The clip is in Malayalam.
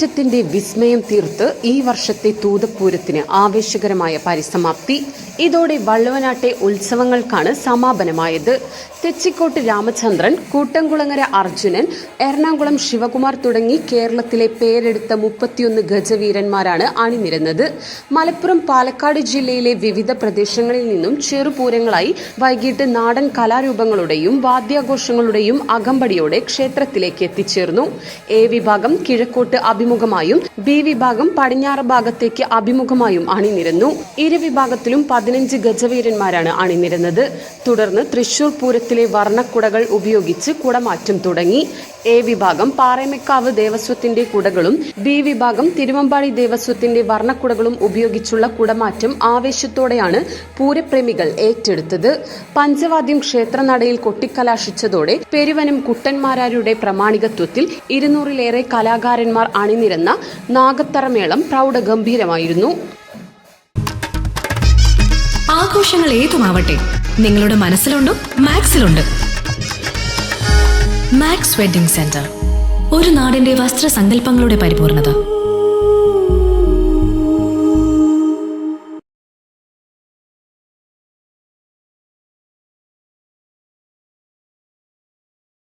മുന്നേറ്റത്തിന്റെ വിസ്മയം തീർത്ത് ഈ വർഷത്തെ തൂതപ്പൂരത്തിന് ആവേശകരമായ പരിസമാപ്തി. ഇതോടെ വള്ളുവനാട്ടെ ഉത്സവങ്ങൾക്കാണ് സമാപനമായത്. തെച്ചിക്കോട്ട് രാമചന്ദ്രൻ, കൂട്ടംകുളങ്ങര അർജുനൻ, എറണാകുളം ശിവകുമാർ തുടങ്ങി കേരളത്തിലെ പേരെടുത്ത 31 ഗജവീരന്മാരാണ് അണിനിരന്നത്. മലപ്പുറം, പാലക്കാട് ജില്ലയിലെ വിവിധ പ്രദേശങ്ങളിൽ നിന്നും ചെറുപൂരങ്ങളായി വൈകിട്ട് നാടൻ കലാരൂപങ്ങളുടെയും വാദ്യാഘോഷങ്ങളുടെയും അകമ്പടിയോടെ ക്ഷേത്രത്തിലേക്ക് എത്തിച്ചേർന്നു. എ വിഭാഗം കിഴക്കോട്ട് അഭിമുഖമായും ബി വിഭാഗം പടിഞ്ഞാറ് ഭാഗത്തേക്ക് അഭിമുഖമായും അണിനിരന്നു. ഇരുവിഭാഗത്തിലും 15 ഗജവീരന്മാരാണ് അണിനിരന്നത്. തുടർന്ന് തൃശൂർ പൂരത്തിലെ വർണ്ണക്കുടകൾ ഉപയോഗിച്ച് കുടമാറ്റം തുടങ്ങി. എ വിഭാഗം പാറേമക്കാവ് ദേവസ്വത്തിന്റെ കുടകളും ബി വിഭാഗം തിരുവമ്പാടി ദേവസ്വത്തിന്റെ വർണ്ണക്കുടകളും ഉപയോഗിച്ചുള്ള കുടമാറ്റം ആവേശത്തോടെയാണ് പൂരപ്രേമികൾ ഏറ്റെടുത്തത്. പഞ്ചവാദ്യം ക്ഷേത്രനടയിൽ കൊട്ടിക്കലാശിച്ചതോടെ പെരുവനം കുട്ടന്മാരാരുടെ പ്രമാണികത്വത്തിൽ 200-ലേറെ കലാകാരന്മാർ അണിനിരന്ന നാഗത്തറമേളം പ്രൗഢഗംഭീരമായിരുന്നു. ആഘോഷങ്ങൾ ഏതുമാവട്ടെ, നിങ്ങളുടെ മനസ്സിലുണ്ടോ? മാക്സിലുണ്ട്. മാക്സ് വെഡിംഗ് സെന്റർ, ഒരു നാടിന്റെ വസ്ത്രസങ്കല്പങ്ങളുടെ പരിപൂർണത.